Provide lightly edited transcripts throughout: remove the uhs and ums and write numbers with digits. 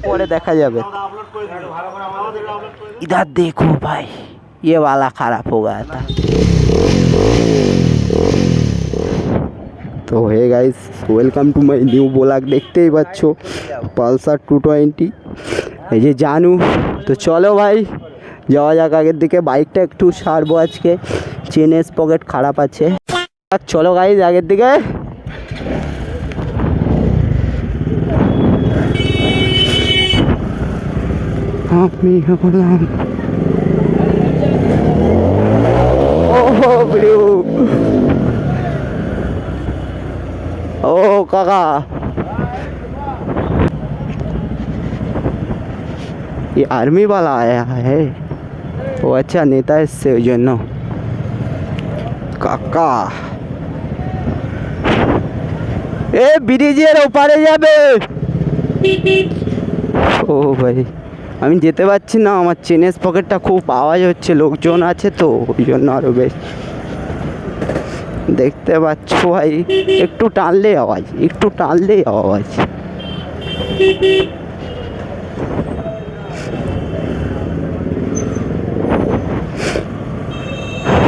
পরে দেখা যাবে। इधर देखो भाई, ये वाला खराब हो गया था। তো hey guys, welcome to my new blog. দেখতেই পাচ্ছ পালসার 220, এই যে জানু। তো চলো ভাই যাওয়া যাক আগের দিকে। বাইকটা একটু সারবো আজকে, চেনের পকেট খারাপ আছে। চলো গাইস আগের দিকে। আমি হলাম ओ काका, ये आर्मी वाला आया है। वो अच्छा नेता इससे जो न काका ए ব্রিজের ওপারে যাবে। ও ভাই আমি যেতে পারছি না, আমার চেনের পকেটটা খুব আওয়াজ হচ্ছে, লোকজন আছে তো ওই জন্য আরও বেশ। দেখতে পাচ্ছ ভাই, একটু টানলেই আওয়াজ, একটু টানলেই আওয়াজ।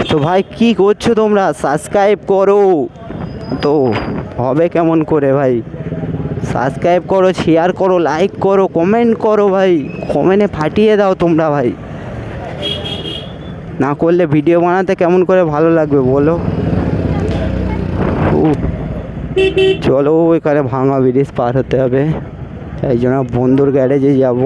তো ভাই কি করছো তোমরা? সাবস্ক্রাইব করো। তো হবে কেমন করে ভাই? সাবস্ক্রাইব করো, শেয়ার করো, লাইক করো, কমেন্ট করো ভাই, কমেন্টে ফাটিয়ে দাও তোমরা ভাই। না করলে ভিডিও বানাতে কেমন করে ভালো লাগবে বলো? চলো এখানে ভাঙা ব্রিজ পার হতে হবে, এই জন্য বন্ধুর গ্যারেজে যাব।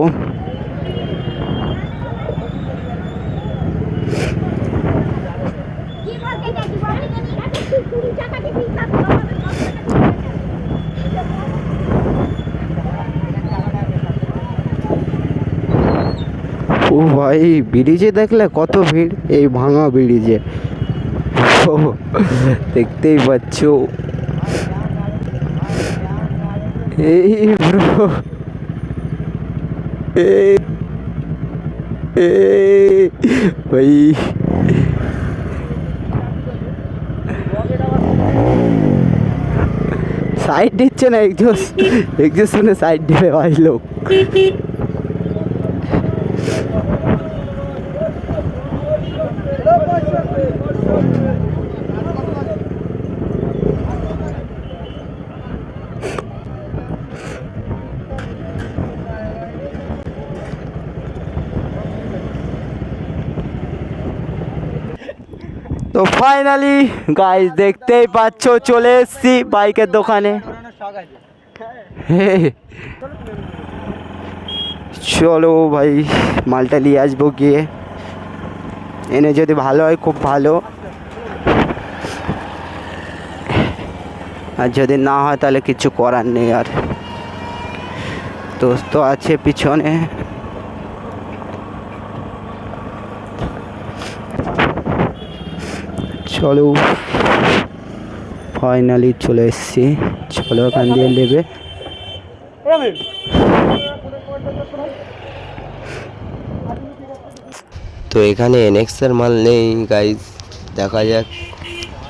ও ভাই ব্রিজে দেখলে কত ভিড়, এই ভাঙা ব্রিজে দেখতেই পাচ্ছ। এই ব্রো ভাই সাইড দিচ্ছে না, একজনে সাইড দিবে ভাই লোক। তো ফাইনালি গাইস দেখতেই পাচ্ছ চলে এসেছি বাইকের দোকানে। চলো ভাই মালটা নিয়ে আসবো গিয়ে, এনে যদি ভালো হয় খুব ভালো, আর যদি না হয় তাহলে কিছু করার নেই। আর দোস্ত আছে পিছনে। চলো ফাইনালি চলে এসেছি, চলো এখান দিয়ে নেবে। তো এখানে এনএক্সের মাল নেই গাইজ, দেখা যাক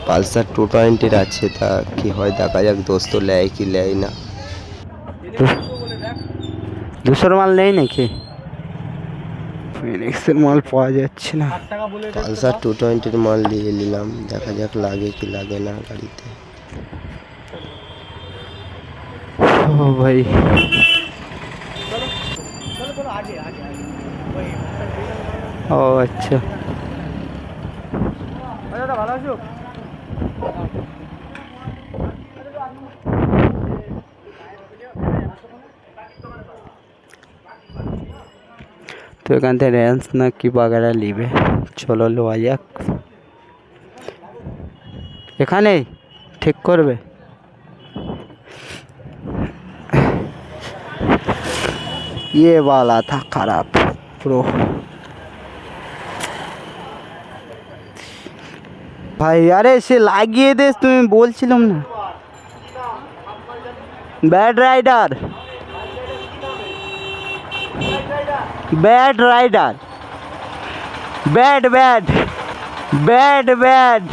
পালসার 220 আছে, তা কি হয় দেখা যাক। দোস্ত লেয় কি লেয় না। 200 মাল নেই নাকি? এনএক্সের মাল পাওয়া যাচ্ছে না। পালসার 220 মাল নিয়ে নিলাম, দেখা যাক লাগে কি লাগে না গাড়িতে। ও ভাই ও আচ্ছা, ভালো আছো? তো এখান থেকে রেঞ্জ না কি বাগেরা নিবে, চলো লোয়া যাক। এখানেই ঠিক করবে। ये वाला था खराब प्रो ভাই। আরে সে লাগিয়ে দে, তুমি বলছিলাম না। Bad rider, bad rider, bad bad bad bad.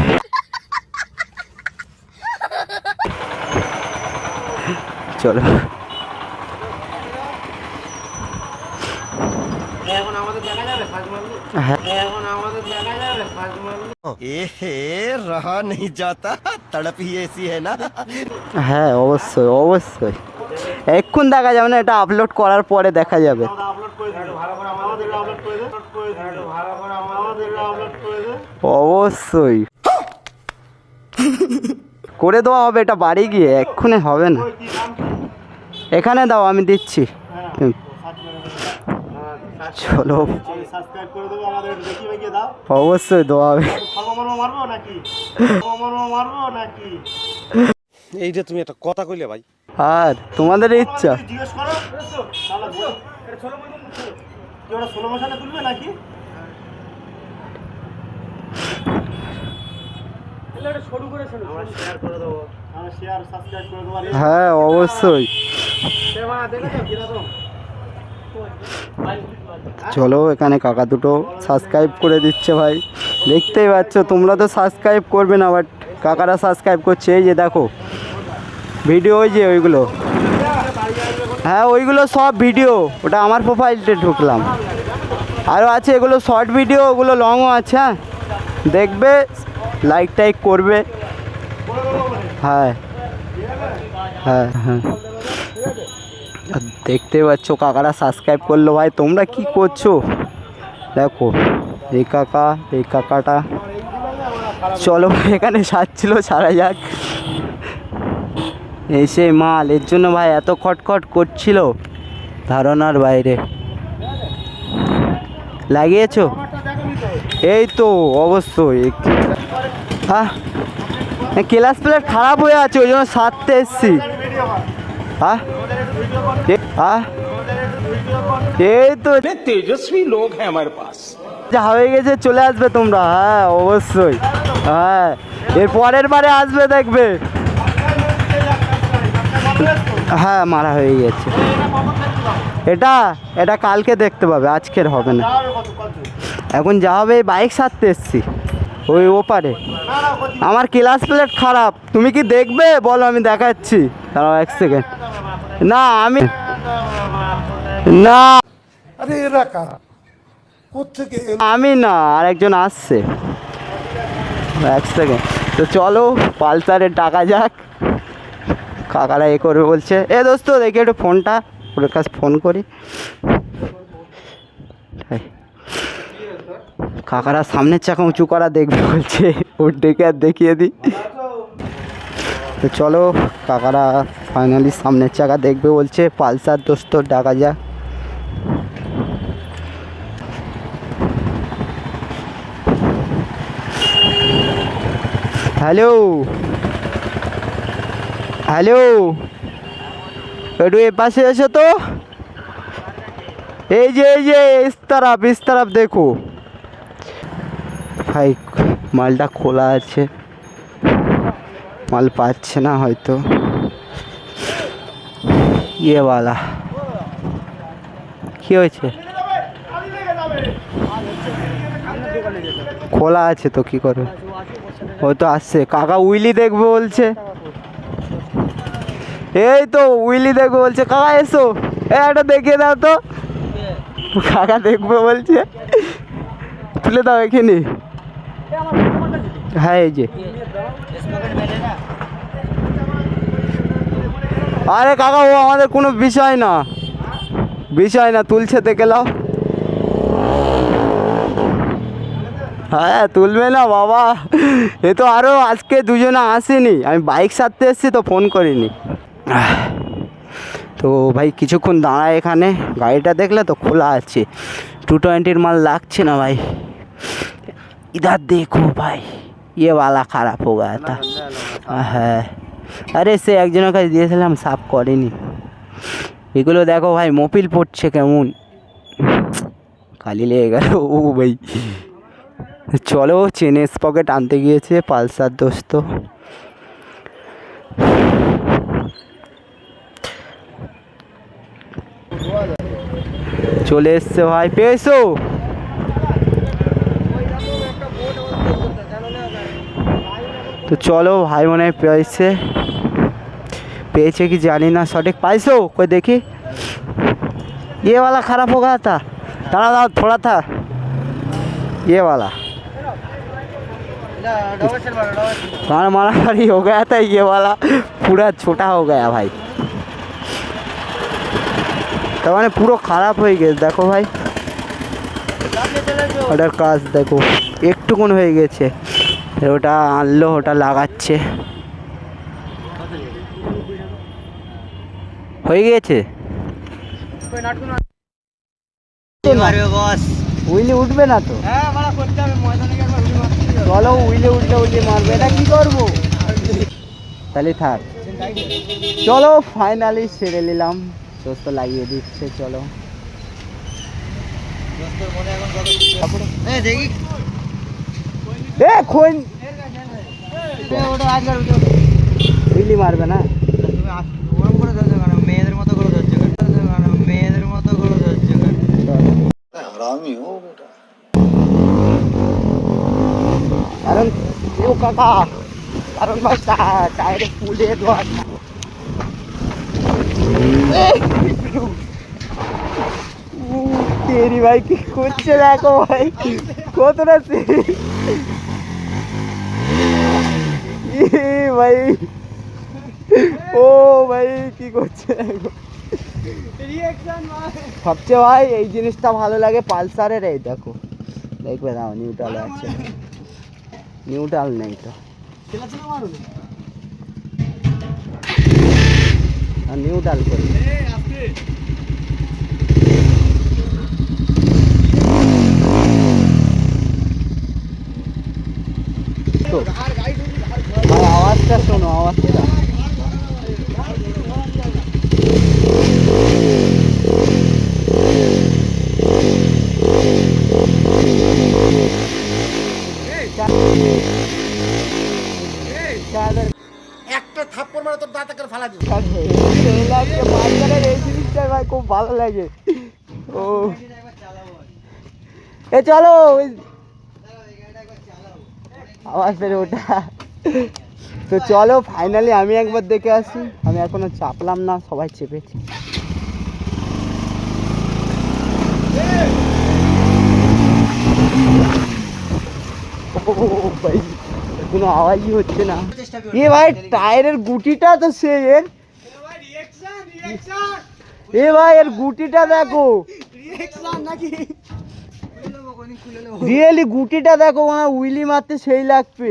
চলো হ্যাঁ रहा नहीं जाता तड़प ही ऐसी है ना হ্যাঁ অবশ্যই অবশ্যই, এক্ষুন দেখা যাবে না, এটা আপলোড করার পরে দেখা যাবে। অবশ্যই করে দেওয়া হবে, এটা বাড়ি গিয়ে এক্ষুনি হবে না, এখানে দাও আমি দিচ্ছি। চলো অবশ্যই দেওয়া হবে। এইটা তুমি একটা কথা কইলে ভাই। আর তোমাদের ইচ্ছা। হ্যাঁ অবশ্যই, চলো এখানে কাকা দুটো সাবস্ক্রাইব করে দিচ্ছে ভাই, দেখতেই পাচ্ছ। তোমরা তো সাবস্ক্রাইব করবে না, বাট কাকারা সাবস্ক্রাইব করছে। এই যে দেখো ভিডিও, ওই যে ওইগুলো, হ্যাঁ ওইগুলো সব ভিডিও, ওটা আমার প্রোফাইলতে ঢুকলাম। আরও আছে এগুলো শর্ট ভিডিও, ওগুলো লংও আছে। হ্যাঁ দেখবে, লাইক টাইক করবে। হ্যাঁ হ্যাঁ হ্যাঁ, দেখতে পাচ্ছ কাকারা সাবস্ক্রাইব করলো। ভাই তোমরা কি করছো দেখো, এই কাকা এই কাকাটা। চলো এখানে সাজছিল, সারা যাক। এসে মাল, এর জন্য ভাই এত খটখট করছিল ধারণার বাইরে। লাগিয়েছো? এই তো অবশ্যই। হ্যাঁ ক্লাস প্লেট খারাপ হয়ে আছে, ওই জন্য সারতে এসছি। হ্যাঁ হ্যাঁ এই তো तेजस्वी लोग हैं हमारे पास। যা হয়ে গেছে, চলে আসবে তোমরা। হ্যাঁ অবশ্যই, হ্যাঁ এর পরের বারে আসবে দেখবে। হ্যাঁ মারা হয়ে গেছে, এটা এটা কালকে দেখতে পাবে, আজকের হবে না। এখন যা হবে, বাইক সারতে এসছি ওই ওপারে। আমার ক্লাস প্লেট খারাপ, তুমি কি দেখবে বলো? আমি দেখাচ্ছি, দাঁড়াও 1 সেকেন্ড। না আমি না, আরে এরা কারা, কোত্থেকে এলো? আমি না, আরেকজন আসছে। 1 সেকেন্ড। তো চলো পালসারে টাকা যাক, কাকারা এ করবে বলছে। এ দোস্ত দেখি একটু ফোনটা, ওর কাছে ফোন করি। কাকারা সামনের চাকা উঁচু করা দেখবে বলছে, ওর ডেকে আর দেখিয়ে দিই। তো চলো কাকারা ফাইনালি সামনের চাকা দেখবে বলছে, পালসার দোস্ত ডাকা যাক। হ্যালো হ্যালো, একটু এ পাশে এসো তো। এই যে ইস তরফ দেখো ভাই, মালটা খোলা আছে, মাল পাচ্ছে না হয়তো। ইয়েওয়ালা কি হয়েছে? খোলা আছে তো কি করবে, ও তো আসছে। কাকা উইলি দেখবে বলছে, এই তো উইলি দেখবে বলছে। কাকা এসো, একটা দেখিয়ে দাও তো। কাকা দেখবে বলছে, তুলে দাও এখানে। হ্যাঁ এই যে, আরে কাকা ও আমাদের কোনো বিষয় না, তুলছে দেখে নাও। হ্যাঁ তুলবে না বাবা, এ তো আরও আজকে দুজনে আসেনি, আমি বাইক সারতে এসেছি তো ফোন করিনি। তো ভাই কিছুক্ষণ দাঁড়ায় এখানে, গাড়িটা দেখলে তো খোলা আছে। 220 মাল লাগছে না ভাই। इधर देखो भाई, ये वाला খারাপ हो गया था। হ্যাঁ আরে সে একজনের কাছে দিয়েছিলাম, সাফ করেনি। এগুলো দেখো ভাই, মোবিল পড়ছে কেমন, কালি লেগে গেল ও ভাই। চলো চেনের স্পকেট আনতে গিয়েছে পালসার দোস্ত। চলে এসছে ভাই, পেয়েছো? তো চলো ভাই, মনে হয় পেয়েছে কি জানি না, সঠিক পাইছো? কই দেখি। ये वाला खराब हो गया था, दाड़ा दाड़ा थोड़ा था ये वाला मारा मारी हो गया था, ये वाला पूरा छोटा हो गया भाई। तो मैंने पूरा खराब हो गए देखो भाई, ওটার কাজ দেখো একটুকুন হয়ে গেছে, ওটা আনলো ওটা লাগাচ্ছে, হয়ে গেছে। উইলি উঠবে না তো? চলো উইলে উঠলে উইলি মারবে, এটা কি করবো তাহলে থাক। চলো ফাইনালি সেরে নিলাম, দোস্ত লাগিয়ে দিচ্ছে। চলো উইলি মারবে না, মেয়েদের মতো করে ধরছে, মেয়েদের মতো করে ধরছে। কারণ ও কাকা, কারণ ভাই টায়ারে ফুলে দেওয়া তেরি ভাই কি করছে দেখো ভাই, কতটা ভাই, ও ভাই কি করছে দেখো। সবচেয়ে ভাই এই জিনিসটা ভালো লাগে পালসারের, এই দেখো দেখবে না নিউট্রাল আছে, নিউট্রাল নেই তো, নিউট্রাল করি। আওয়াজটা শোনো, আওয়াজটা একটা থাপ্পড় মারে তোর দাঁত করে ফালা দিবি। এই জিনিসটা ভাই খুব ভালো লাগে। ও এ চলো আওয়াজ বের ওটা। তো চলো ফাইনালি আমি একবার দেখে আসি, আমি এখনো চাপলাম না, সবাই চেপেছে। ভাই কোনো আওয়াজই হচ্ছে না। এ ভাই টায়ারের গুটিটা তো সে এর, এ ভাই এর গুটিটা দেখো, রিয়েলি গুটিটা দেখো, মানে উইলি মারতে সেই লাগবে।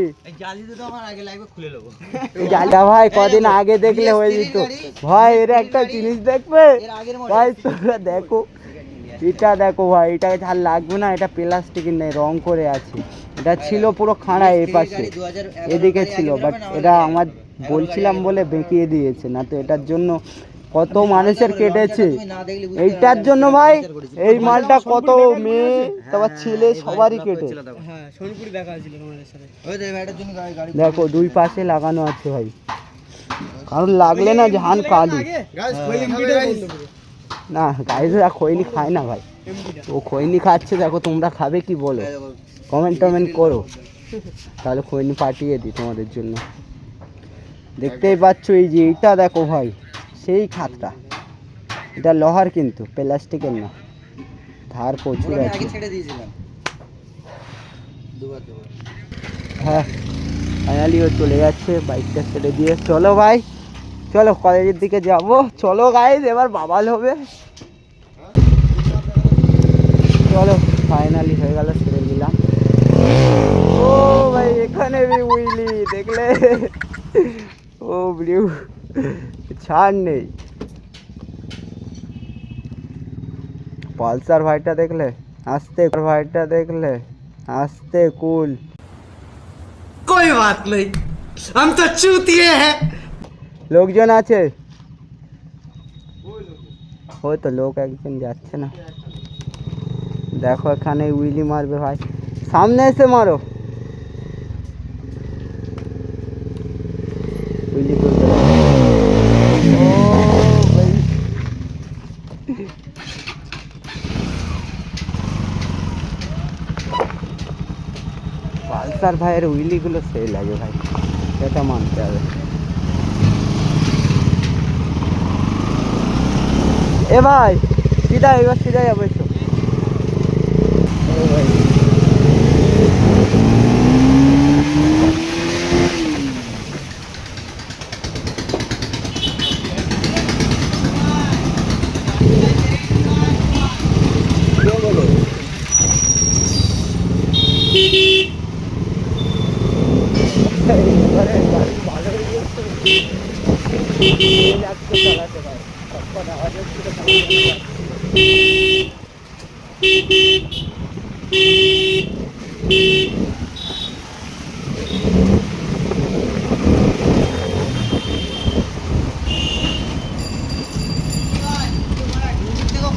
জালটা ভাই কদিন আগে দেখলে হয়ে যেত ভাই। এর একটা জিনিস দেখবে ভাই, তোমরা দেখো এটা দেখো ভাই, এটা ঝাল লাগবে না, এটা প্লাস্টিকের নেই, রং করে আছে। এটা ছিল পুরো খাড়া এই পাশে, এদিকে ছিল, বাট এটা আমার বলছিলাম বলে বেঁকিয়ে দিয়েছে, না তো এটার জন্য কত মানুষের কেটেছে এইটার জন্য ভাই। এই মালটা কত মেয়ে তারপর ছেলে সবারই কেটে, দেখো দুই পাশে লাগানো আছে ভাই, কারণ লাগলে না ঝান কালু না। গাইজরা খৈনি খায় না ভাই, ও খৈনি খাচ্ছে, দেখো তোমরা খাবে কি বলো, কমেন্ট টমেন্ট করো, তাহলে খৈনি পাঠিয়ে দিই তোমাদের জন্য। দেখতেই পাচ্ছ এই যে এইটা দেখো ভাই, সেই খাতটা, এটা লোহার কিন্তু প্লাস্টিকের না, ধার প্রচুর আছে। হ্যাঁ ফাইনালি ও চলে যাচ্ছে বাইকটা ছেড়ে দিয়ে। চলো ভাই চলো কলেজের দিকে যাব, চলো গাইজ এবার বাবাল হবে। চলো ফাইনালি হয়ে গেল, ছেড়ে দিলাম। ও ভাই এখানে উইলি দেখলে, ও ব্রিউ ছাড় নেই। পালসার ভাইটা দেখলে আস্তে, ভাইটা দেখলে আস্তে, কুল। कोई बात नहीं, हम तो चूतिए हैं। লোকজন আছে, ওই তো লোক একজন যাচ্ছে না, দেখো এখানে উইলি মারবে ভাই, সামনে এসে মারো। উইলি করবে, ও ভাই পালসার ভাইয়ের উইলিগুলো সেই লাগে ভাই, সেটা মানতে হবে। এ ভাই সিধা, এবার সিধা যাবে তো।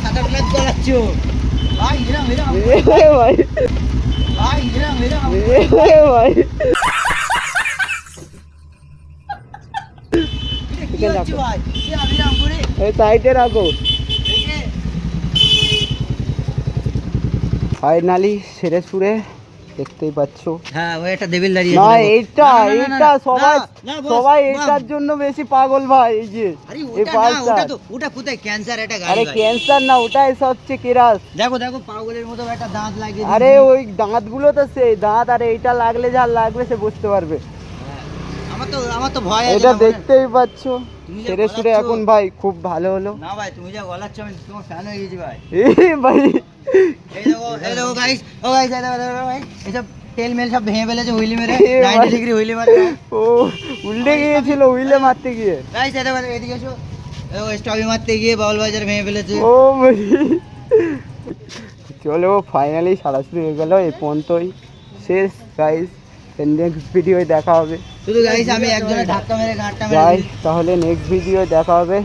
खतरनाक चालाচ্ছো ভাই এরা মেরা ভাই ভাই এরা মেরা ভাই কি হচ্ছে ভাই কি আমি রাম করে এই সাইডে রাখো। দেখে ফাইনালি সেরে সুরে দেখতেই পাচ্ছ। হ্যাঁ ওই একটা দেবিল দাঁড়িয়ে না আছে এইটা না, না, না, না, এইটা না, সবাই না, বস, সবাই বস। এইটার জন্য বেশি পাগল ভাই। এই যে আরে এই ওটা না পালসার। ওটা তো ওটা কোথায় ক্যান্সার এটা গাড়ি আরে ভাই। ক্যান্সার না, ওটাই সবচেয়ে কেরাস। দেখো দেখো পাগলের মতো একটা দাঁত লাগিয়ে আরে দিয়েছি। ওই দাঁতগুলো তো সেই দাঁত, আর এইটা লাগলে যা লাগবে সে বুঝতে পারবে। আমার তো ভয় আছে এটা না, মানে- দেখতেই পাচ্ছ তুমি যা সেরে সুরে বলাচ্ছো। এখন ভাই খুব ভালো হলো। না ভাই তুমি যা গলাচ্ছ আমি তোমার ফ্যান হয়ে গেছি ভাই। এই ভাই এই দেখো গাইস ও গাইস এই দেখো ভাই এসব তেল মেল সব ভেঙে ফেলেছে হুইলি মেরে এ ভাই। 90 ডিগ্রি হুইলি মারে। ও উল্টে গিয়েছিল হুইলে মারতে গিয়ে। গাইস এই দেখো এদিকে এসো ও স্টপি মারতে গিয়ে বাউল বাজার ভেঙে ফেলেছে। ও ভাই চলো ফাইনালি সারাসরি হয়ে গেল, এই পর্যন্তই শেষ গাইস। নেক্সট ভিডিওয় দেখা হবে। শুধু গাইস আমি একজনের ধাক্কা মেরে ঘাটটা মেরে যাই তাহলে নেক্সট ভিডিও দেখা হবে।